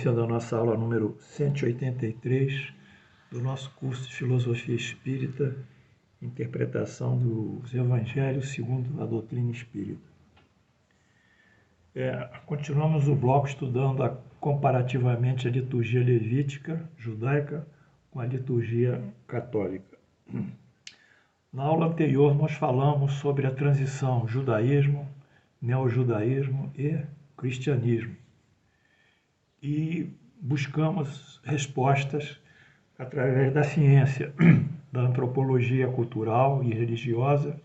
iniciando a nossa aula número 183 do nosso curso de Filosofia Espírita, Interpretação dos Evangelhos segundo a doutrina espírita. Continuamos o bloco estudando comparativamente a liturgia levítica, judaica, com a liturgia católica. Na aula anterior nós falamos sobre a transição judaísmo, neojudaísmo e cristianismo. E buscamos respostas através da ciência, da antropologia cultural e religiosa,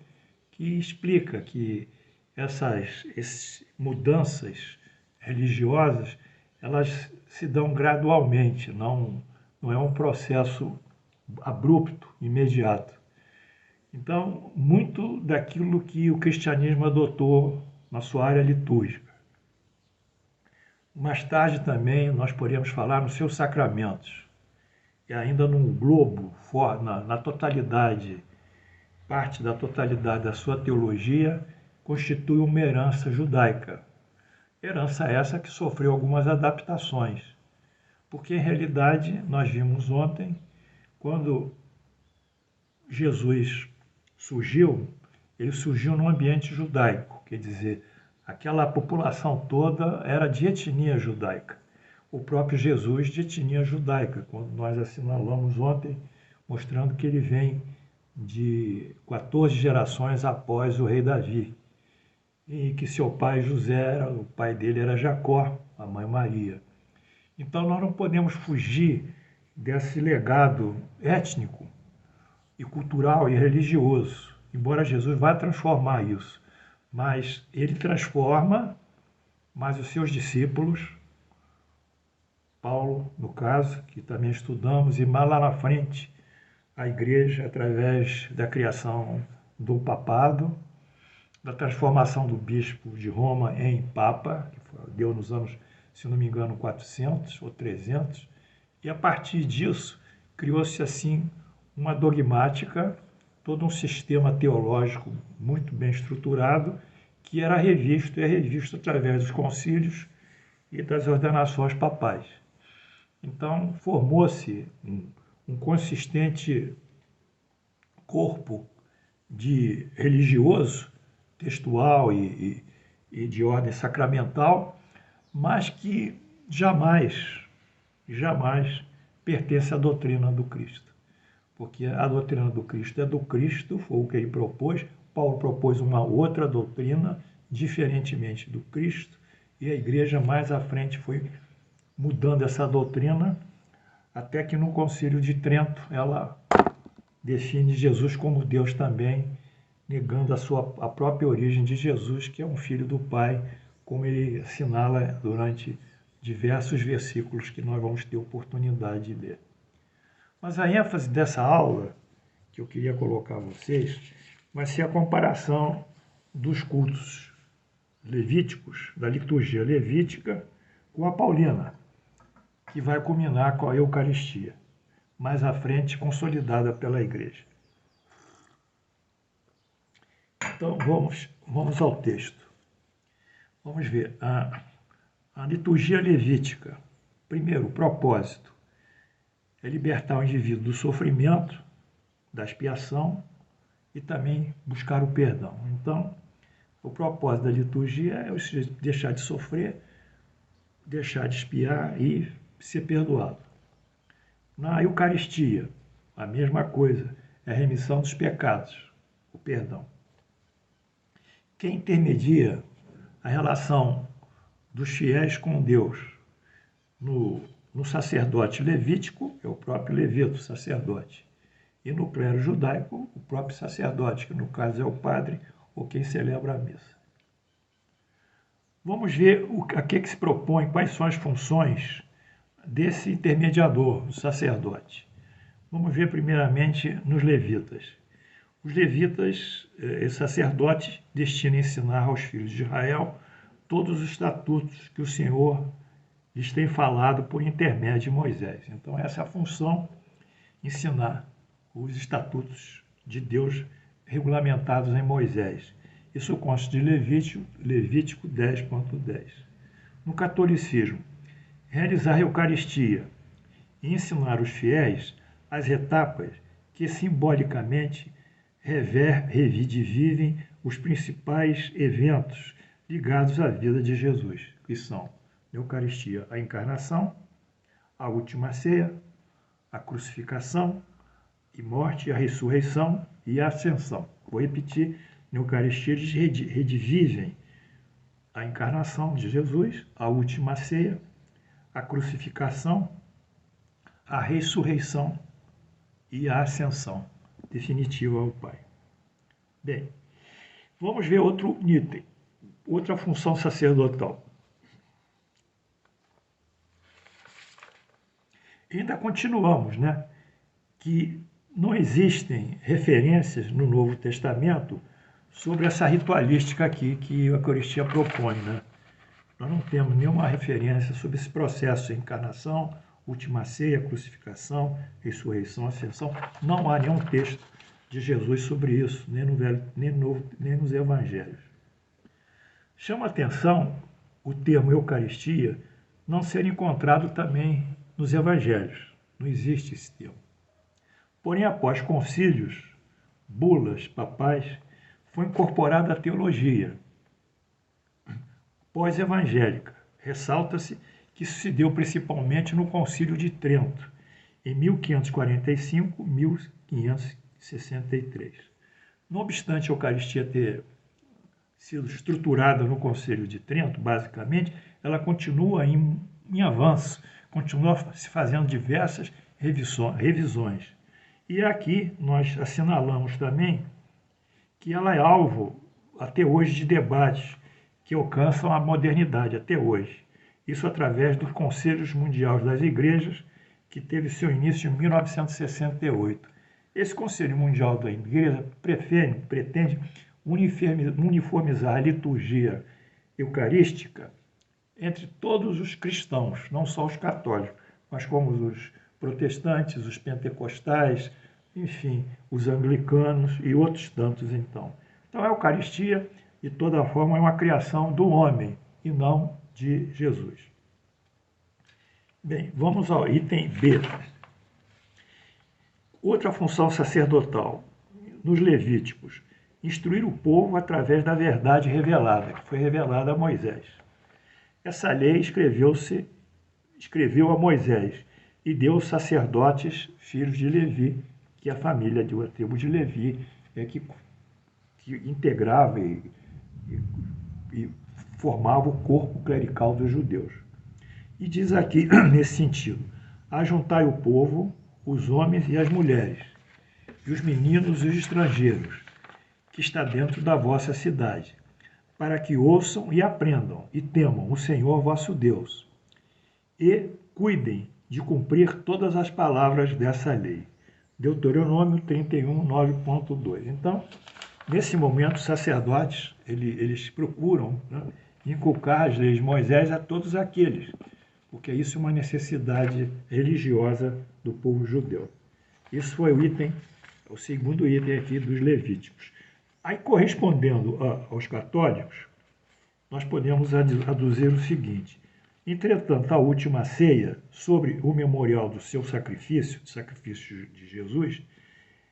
que explica que essas mudanças religiosas, elas se dão gradualmente, não é um processo abrupto, imediato. Então, muito daquilo que o cristianismo adotou na sua área litúrgica. Mais tarde também nós poderíamos falar nos seus sacramentos, e ainda num globo, na totalidade, parte da totalidade da sua teologia, constitui uma herança judaica. Herança essa que sofreu algumas adaptações, porque em realidade nós vimos ontem, quando Jesus surgiu, ele surgiu num ambiente judaico, quer dizer, aquela população toda era de etnia judaica. O próprio Jesus de etnia judaica, quando nós assinalamos ontem, mostrando que ele vem de 14 gerações após o rei Davi, e que seu pai José, o pai dele era Jacó, a mãe Maria. Então nós não podemos fugir desse legado étnico e cultural e religioso, embora Jesus vá transformar isso. Mas ele transforma, mas os seus discípulos, Paulo, no caso, que também estudamos, e mais lá na frente, a igreja, através da criação do papado, da transformação do bispo de Roma em papa, que deu nos anos, se não me engano, 400 ou 300, e a partir disso criou-se assim uma dogmática, todo um sistema teológico muito bem estruturado, que era revisto e é revisto através dos concílios e das ordenações papais. Então, formou-se um consistente corpo de religioso, textual e de ordem sacramental, mas que jamais pertence à doutrina do Cristo. Porque a doutrina do Cristo é do Cristo, foi o que ele propôs. Paulo propôs uma outra doutrina, diferentemente do Cristo, e a igreja mais à frente foi mudando essa doutrina, até que no Concílio de Trento ela define Jesus como Deus também, negando a própria origem de Jesus, que é um filho do Pai, como ele assinala durante diversos versículos que nós vamos ter oportunidade de ler. Mas a ênfase dessa aula, que eu queria colocar a vocês, vai ser a comparação dos cultos levíticos, da liturgia levítica, com a paulina, que vai culminar com a Eucaristia, mais à frente consolidada pela Igreja. Então vamos ao texto. Vamos ver a liturgia levítica. Primeiro, o propósito é libertar o indivíduo do sofrimento, da expiação e também buscar o perdão. Então, o propósito da liturgia é deixar de sofrer, deixar de expiar e ser perdoado. Na Eucaristia, a mesma coisa, é a remissão dos pecados, o perdão. Quem intermedia a relação dos fiéis com Deus no sacerdote levítico é o próprio levita, o sacerdote. E no clero judaico, o próprio sacerdote, que no caso é o padre ou quem celebra a missa. Vamos ver a que se propõe, quais são as funções desse intermediador, o sacerdote. Vamos ver primeiramente nos levitas. Os levitas, sacerdotes, destinam a ensinar aos filhos de Israel todos os estatutos que o Senhor lhes tem falado por intermédio de Moisés. Então essa é a função, ensinar os estatutos de Deus regulamentados em Moisés. Isso consta de Levítico 10.10. No catolicismo, realizar a Eucaristia e ensinar os fiéis as etapas que simbolicamente revivem os principais eventos ligados à vida de Jesus, que são a Eucaristia, a encarnação, a última ceia, a crucificação e morte, a ressurreição e a ascensão. Vou repetir, na Eucaristia eles redivivem a encarnação de Jesus, a última ceia, a crucificação, a ressurreição e a ascensão definitiva ao Pai. Bem, vamos ver outro item, outra função sacerdotal. Ainda continuamos, né? Que não existem referências no Novo Testamento sobre essa ritualística aqui que a Eucaristia propõe, né? Nós não temos nenhuma referência sobre esse processo de encarnação, última ceia, crucificação, ressurreição, ascensão. Não há nenhum texto de Jesus sobre isso, nem no Velho, nem no Novo, nem nos Evangelhos. Chama atenção o termo Eucaristia não ser encontrado também nos Evangelhos. Não existe esse termo. Porém, após concílios, bulas papais, foi incorporada a teologia pós-evangélica. Ressalta-se que isso se deu principalmente no Concílio de Trento, em 1545-1563. Não obstante a Eucaristia ter sido estruturada no Concílio de Trento, basicamente, ela continua em avanço, continua se fazendo diversas revisões. E aqui nós assinalamos também que ela é alvo, até hoje, de debates que alcançam a modernidade, até hoje. Isso através do Conselho Mundial das Igrejas, que teve seu início em 1968. Esse Conselho Mundial da Igreja pretende uniformizar a liturgia eucarística entre todos os cristãos, não só os católicos, mas como os protestantes, os pentecostais, enfim, os anglicanos e outros tantos, então. Então, a Eucaristia, de toda forma, é uma criação do homem e não de Jesus. Bem, vamos ao item B. Outra função sacerdotal, nos Levíticos, instruir o povo através da verdade revelada, que foi revelada a Moisés. Essa lei escreveu a Moisés e deu aos sacerdotes, filhos de Levi, que a família da tribo de Levi é que integrava e formava o corpo clerical dos judeus. E diz aqui, nesse sentido, ajuntai o povo, os homens e as mulheres, e os meninos e os estrangeiros, que está dentro da vossa cidade, para que ouçam e aprendam e temam o Senhor vosso Deus, e cuidem de cumprir todas as palavras dessa lei. Deuteronômio 31, 9.2. Então, nesse momento, os sacerdotes, eles procuram, né, inculcar as leis de Moisés a todos aqueles, porque isso é uma necessidade religiosa do povo judeu. Isso foi o segundo item aqui dos Levíticos. Aí, correspondendo aos católicos, nós podemos aduzir o seguinte: entretanto, a última ceia, sobre o memorial do seu sacrifício de Jesus,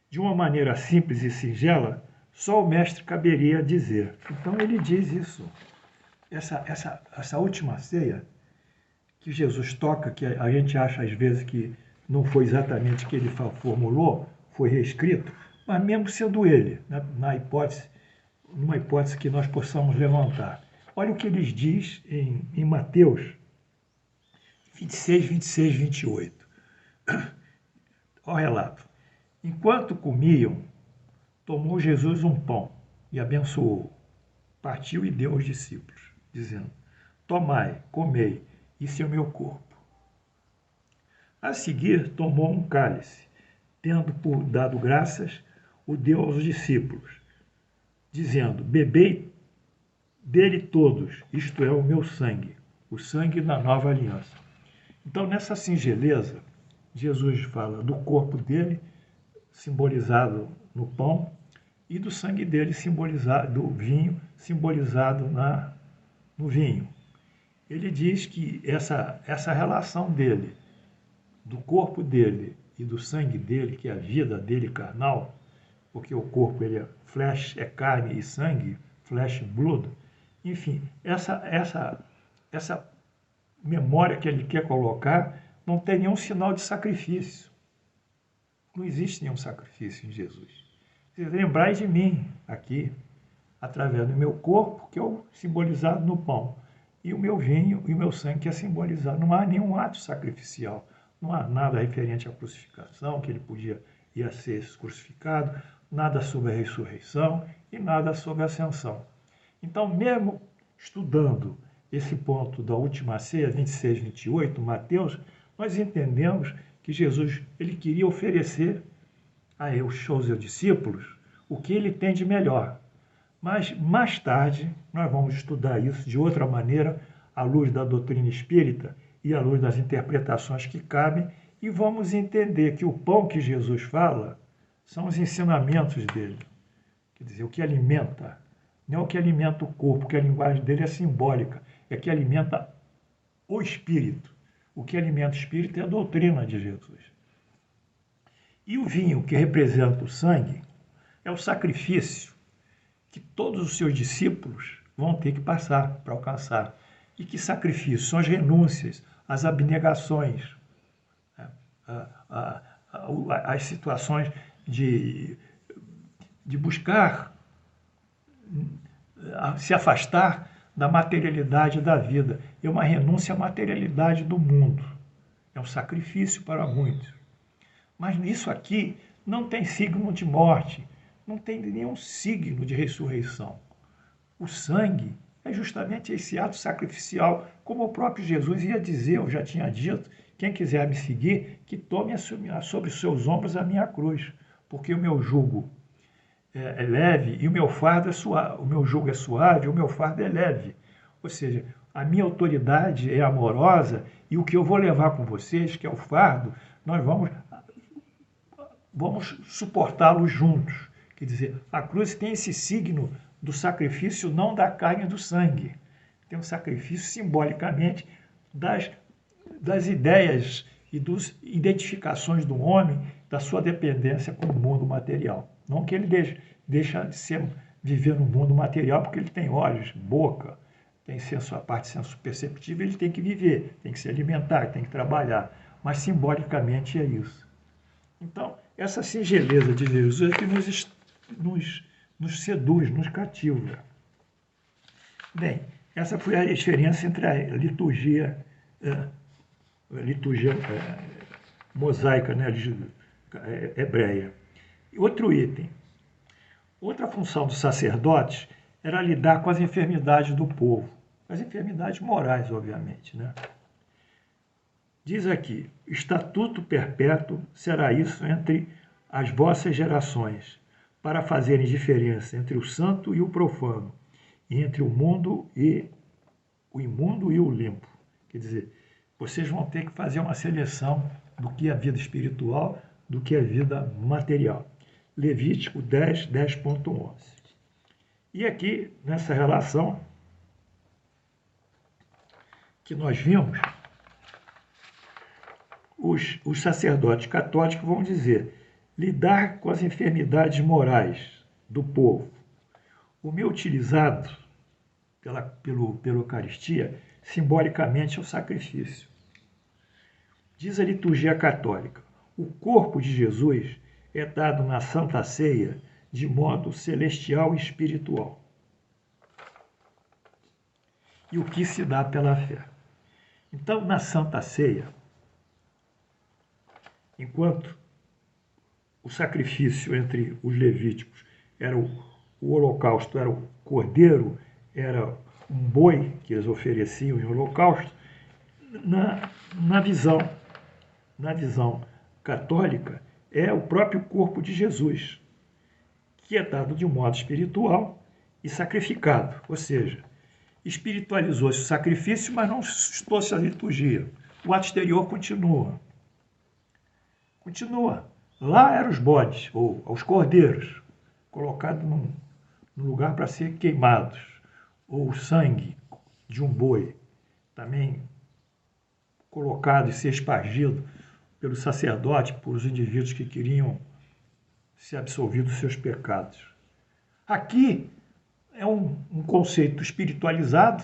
de uma maneira simples e singela, só o mestre caberia dizer. Então ele diz isso. Essa última ceia que Jesus toca, que a gente acha às vezes que não foi exatamente o que ele formulou, foi reescrito, mas mesmo sendo ele, numa hipótese que nós possamos levantar. Olha o que ele diz em Mateus 26, 26, 28. Olha o relato. Enquanto comiam, tomou Jesus um pão e abençoou, partiu e deu aos discípulos, dizendo: tomai, comei, isso é o meu corpo. A seguir, tomou um cálice, tendo por dado graças, o deu aos discípulos, dizendo: bebei dele todos, isto é o meu sangue, o sangue da nova aliança. Então, nessa singeleza, Jesus fala do corpo dele, simbolizado no pão, e do sangue dele, simbolizado, do vinho, simbolizado no vinho. ele diz que essa relação dele, do corpo dele e do sangue dele, que é a vida dele carnal, porque o corpo ele é flesh, é carne e sangue, flesh and blood, enfim, essa memória que ele quer colocar não tem nenhum sinal de sacrifício. Não existe nenhum sacrifício em Jesus. Lembrai de mim aqui, através do meu corpo, que é simbolizado no pão, e o meu vinho e o meu sangue, que é simbolizado. Não há nenhum ato sacrificial, não há nada referente à crucificação, que ele ia ser crucificado, nada sobre a ressurreição e nada sobre a ascensão. Então, mesmo estudando esse ponto da última ceia, 26, 28, Mateus, nós entendemos que Jesus ele queria oferecer aos seus discípulos o que ele tem de melhor. Mas, mais tarde, nós vamos estudar isso de outra maneira, à luz da doutrina espírita e à luz das interpretações que cabem, e vamos entender que o pão que Jesus fala são os ensinamentos dele. Quer dizer, o que alimenta, não é o que alimenta o corpo, porque a linguagem dele é simbólica, é que alimenta o espírito. O que alimenta o espírito é a doutrina de Jesus. E o vinho, que representa o sangue, é o sacrifício que todos os seus discípulos vão ter que passar para alcançar. E que sacrifício? São as renúncias, as abnegações, as situações de buscar se afastar da materialidade da vida. É uma renúncia à materialidade do mundo. É um sacrifício para muitos. Mas nisso aqui não tem signo de morte, não tem nenhum signo de ressurreição. O sangue é justamente esse ato sacrificial, como o próprio Jesus ia dizer, eu já tinha dito, quem quiser me seguir, que tome sobre os seus ombros a minha cruz, porque o meu jugo é leve e o meu fardo é suave, o meu jugo é suave e o meu fardo é leve. Ou seja, a minha autoridade é amorosa e o que eu vou levar com vocês, que é o fardo, nós vamos suportá-lo juntos. Quer dizer, a cruz tem esse signo do sacrifício não da carne e do sangue. Tem um sacrifício simbolicamente das ideias e das identificações do homem, da sua dependência com o mundo material. Não que ele deixa de viver no mundo material, porque ele tem olhos, boca, tem a parte senso perceptível, ele tem que viver, tem que se alimentar, tem que trabalhar. Mas simbolicamente é isso. Então, essa singeleza de Jesus é que nos seduz, nos cativa. Bem, essa foi a diferença entre a liturgia mosaica, né, hebreia. Outro item. Outra função dos sacerdotes era lidar com as enfermidades do povo. As enfermidades morais, obviamente, né? Diz aqui, estatuto perpétuo será isso entre as vossas gerações, para fazerem diferença entre o santo e o profano, e entre o mundo e o imundo e o limpo. Quer dizer, vocês vão ter que fazer uma seleção do que é a vida espiritual, do que é a vida material. Levítico 10, 10.11. E aqui, nessa relação que nós vimos, os sacerdotes católicos vão dizer, lidar com as enfermidades morais do povo. O meio utilizado pela Eucaristia, simbolicamente, é o sacrifício. Diz a liturgia católica, o corpo de Jesus é dado na Santa Ceia de modo celestial e espiritual. E o que se dá pela fé. Então, na Santa Ceia, enquanto o sacrifício entre os levíticos era o holocausto, era o cordeiro, era um boi que eles ofereciam em holocausto, na visão católica, é o próprio corpo de Jesus, que é dado de um modo espiritual e sacrificado, ou seja, espiritualizou-se o sacrifício, mas não suscitou-se a liturgia. O ato exterior continua. Lá eram os bodes, ou os cordeiros, colocados num lugar para ser queimados, ou o sangue de um boi, também colocado e ser espargido pelo sacerdote, por os indivíduos que queriam ser absolvidos dos seus pecados. Aqui é um conceito espiritualizado,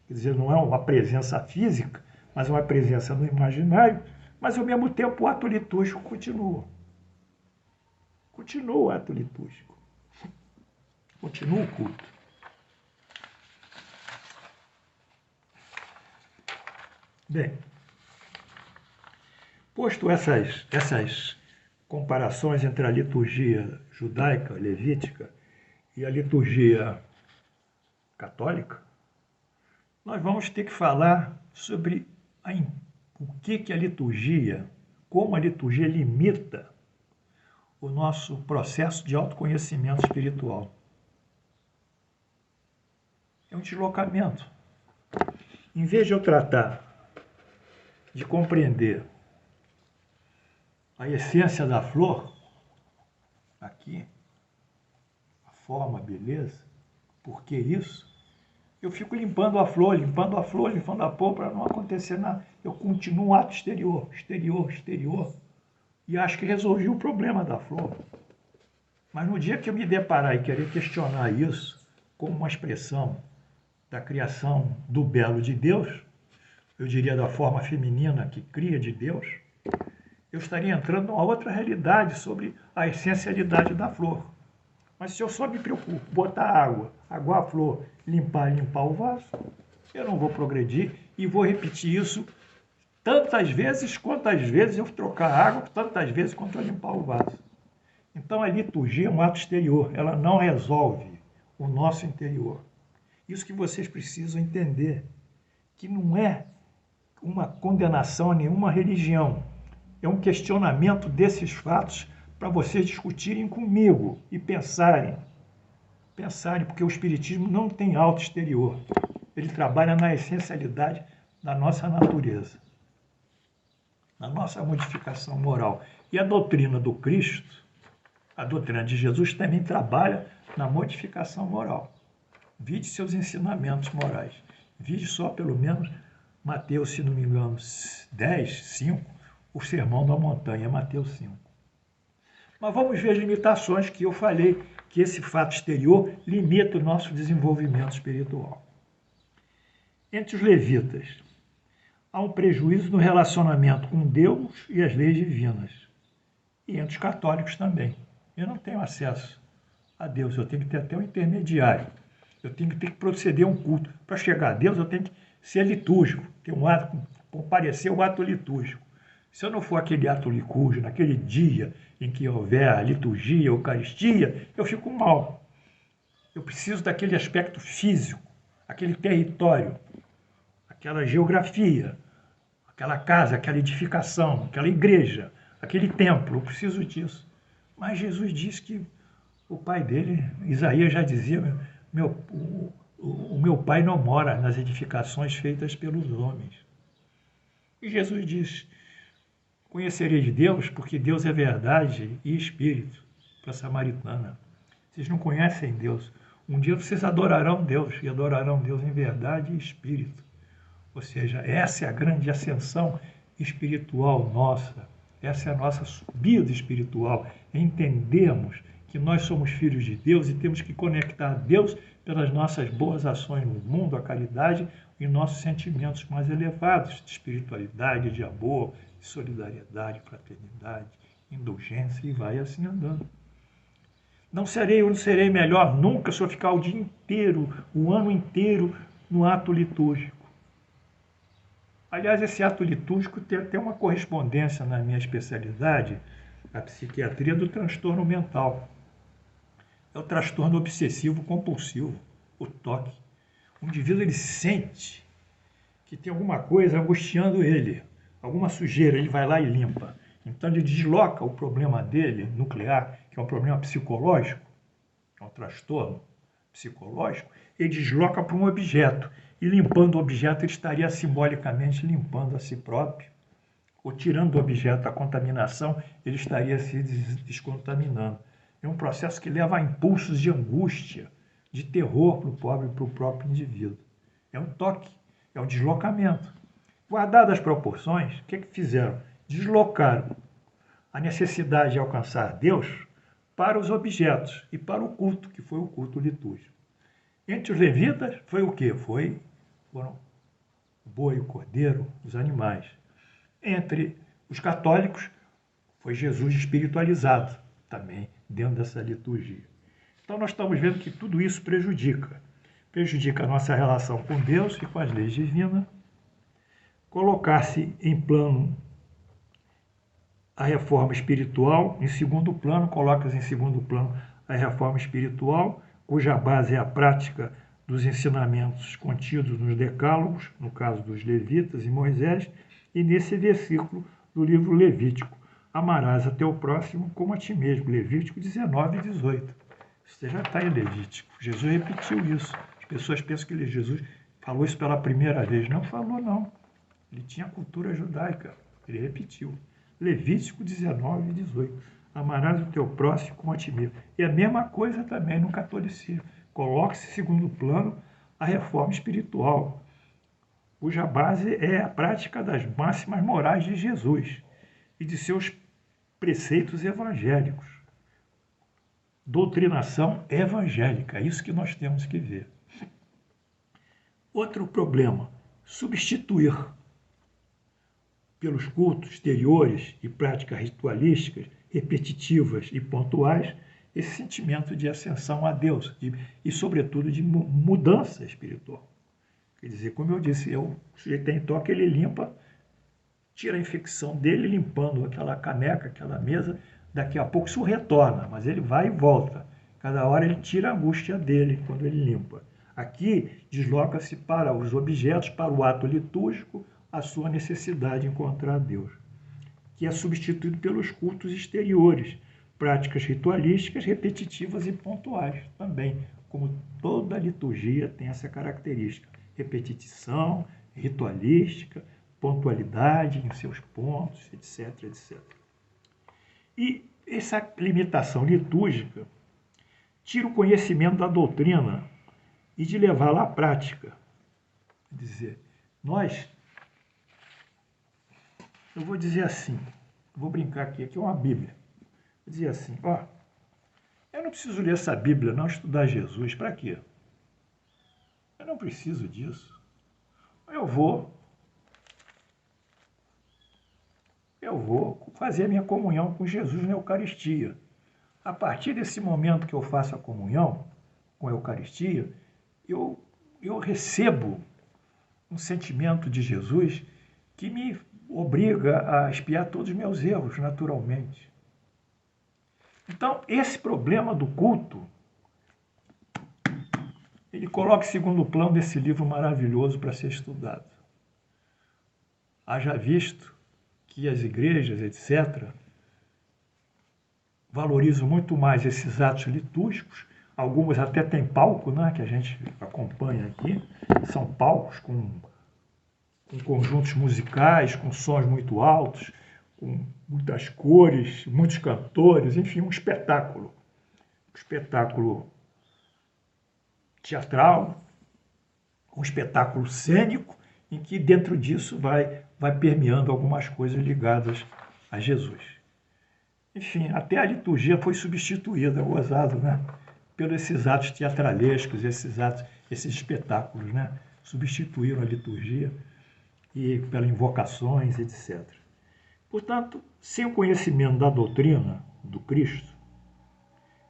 quer dizer, não é uma presença física, mas uma presença no imaginário, mas ao mesmo tempo o ato litúrgico continua. Continua o ato litúrgico. Continua o culto. Bem, posto essas comparações entre a liturgia judaica, levítica, e a liturgia católica, nós vamos ter que falar sobre o que a liturgia, como a liturgia limita o nosso processo de autoconhecimento espiritual. É um deslocamento. Em vez de eu tratar de compreender a essência da flor, aqui, a forma, a beleza, por que isso? Eu fico limpando a flor, limpando a flor para não acontecer nada. Eu continuo um ato exterior, e acho que resolvi o problema da flor. Mas no dia que eu me deparar e querer questionar isso como uma expressão da criação do belo de Deus, eu diria da forma feminina que cria de Deus, eu estaria entrando numa outra realidade sobre a essencialidade da flor. Mas se eu só me preocupo, botar água, aguar a flor, limpar o vaso, eu não vou progredir e vou repetir isso tantas vezes quantas vezes eu trocar água, tantas vezes quanto eu limpar o vaso. Então a liturgia é um ato exterior, ela não resolve o nosso interior. Isso que vocês precisam entender, que não é uma condenação a nenhuma religião, é um questionamento desses fatos para vocês discutirem comigo e pensarem, porque o Espiritismo não tem auto exterior, ele trabalha na essencialidade da nossa natureza, na nossa modificação moral. E a doutrina do Cristo, a doutrina de Jesus também trabalha na modificação moral. Vide seus ensinamentos morais. Vide só pelo menos Mateus, se não me engano, 10, 5, o Sermão da Montanha, Mateus 5. Mas vamos ver as limitações que eu falei, que esse fato exterior limita o nosso desenvolvimento espiritual. Entre os levitas, há um prejuízo no relacionamento com Deus e as leis divinas. E entre os católicos também. Eu não tenho acesso a Deus, eu tenho que ter até um intermediário. Eu tenho que ter que proceder a um culto. Para chegar a Deus, eu tenho que ser litúrgico, ter um ato, comparecer ao ato litúrgico. Se eu não for aquele ato litúrgico, naquele dia em que houver a liturgia, a Eucaristia, eu fico mal. Eu preciso daquele aspecto físico, aquele território, aquela geografia, aquela casa, aquela edificação, aquela igreja, aquele templo. Eu preciso disso. Mas Jesus disse que o pai dele, Isaías já dizia, o meu pai não mora nas edificações feitas pelos homens. E Jesus diz, conhecereis Deus, porque Deus é verdade e espírito, para a samaritana. Vocês não conhecem Deus. Um dia vocês adorarão Deus, e adorarão Deus em verdade e espírito. Ou seja, essa é a grande ascensão espiritual nossa. Essa é a nossa subida espiritual. Entendermos que nós somos filhos de Deus e temos que conectar a Deus pelas nossas boas ações no mundo, a caridade e nossos sentimentos mais elevados de espiritualidade, de amor, de solidariedade, fraternidade, indulgência e vai assim andando. Não serei melhor nunca se eu ficar o dia inteiro, o ano inteiro no ato litúrgico. Aliás, esse ato litúrgico tem até uma correspondência na minha especialidade, a psiquiatria do transtorno mental. É o transtorno obsessivo compulsivo, o TOC. O indivíduo ele sente que tem alguma coisa angustiando ele, alguma sujeira, ele vai lá e limpa. Então ele desloca o problema dele, nuclear, que é um problema psicológico, é um transtorno psicológico, ele desloca para um objeto. E limpando o objeto, ele estaria simbolicamente limpando a si próprio. Ou tirando do objeto a contaminação, ele estaria se descontaminando. É um processo que leva a impulsos de angústia, de terror para o pobre e para o próprio indivíduo. É um toque É um deslocamento. Guardadas as proporções, o que fizeram? Deslocaram a necessidade de alcançar Deus para os objetos e para o culto, que foi o culto litúrgico. Entre os levitas foi o quê? Foram o boi, o cordeiro, os animais. Entre os católicos foi Jesus espiritualizado, também dentro dessa liturgia. Então nós estamos vendo que tudo isso prejudica a nossa relação com Deus e com as leis divinas, colocar-se em plano a reforma espiritual, em segundo plano, coloca-se em segundo plano a reforma espiritual, cuja base é a prática dos ensinamentos contidos nos decálogos, no caso dos levitas e Moisés, e nesse versículo do livro Levítico, amarás a teu próximo como a ti mesmo, Levítico 19 e 18. Você já está em Levítico. Jesus repetiu isso. As pessoas pensam que Jesus falou isso pela primeira vez. Não falou, não. Ele tinha a cultura judaica. Ele repetiu. Levítico 19 e 18. Amarás o teu próximo como a ti mesmo. E a mesma coisa também no catolicismo. Coloque-se em segundo plano a reforma espiritual, cuja base é a prática das máximas morais de Jesus e de seus preceitos evangélicos. Doutrinação evangélica, é isso que nós temos que ver. Outro problema, substituir pelos cultos exteriores e práticas ritualísticas, repetitivas e pontuais, esse sentimento de ascensão a Deus e sobretudo, de mudança espiritual. Quer dizer, como eu disse, o sujeito tem toque, ele limpa, tira a infecção dele, limpando aquela caneca, aquela mesa, daqui a pouco isso retorna, mas ele vai e volta. Cada hora ele tira a angústia dele quando ele limpa. Aqui desloca-se para os objetos, para o ato litúrgico, a sua necessidade de encontrar Deus, que é substituído pelos cultos exteriores, práticas ritualísticas repetitivas e pontuais também, como toda liturgia tem essa característica, repetição, ritualística, pontualidade em seus pontos, etc, etc. E essa limitação litúrgica tira o conhecimento da doutrina e de levá-la à prática. Quer dizer, eu vou dizer assim, vou brincar aqui é uma Bíblia. Vou dizer assim, eu não preciso ler essa Bíblia, não estudar Jesus, para quê? Eu não preciso disso. Eu vou fazer a minha comunhão com Jesus na Eucaristia. A partir desse momento que eu faço a comunhão com a Eucaristia, eu recebo um sentimento de Jesus que me obriga a expiar todos os meus erros, naturalmente. Então, esse problema do culto, ele coloca em segundo plano desse livro maravilhoso para ser estudado. Haja visto que as igrejas, etc., valorizam muito mais esses atos litúrgicos. Algumas até têm palco, né, que a gente acompanha aqui. São palcos com conjuntos musicais, com sons muito altos, com muitas cores, muitos cantores, enfim, um espetáculo. Um espetáculo teatral, um espetáculo cênico, em que dentro disso vai permeando algumas coisas ligadas a Jesus. Enfim, até a liturgia foi substituída, gozado, né? Pelos esses atos teatralescos, esses espetáculos, né? Substituíram a liturgia e pelas invocações, etc. Portanto, sem o conhecimento da doutrina do Cristo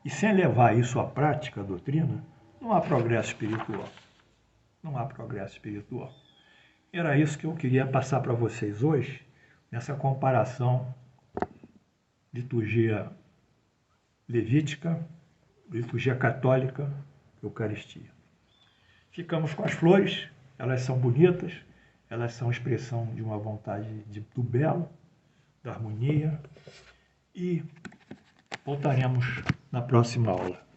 e sem levar isso à prática, a doutrina, não há progresso espiritual. Não há progresso espiritual. Era isso que eu queria passar para vocês hoje, nessa comparação liturgia levítica, liturgia católica, Eucaristia. Ficamos com as flores, elas são bonitas, elas são expressão de uma vontade do belo, da harmonia, e voltaremos na próxima aula.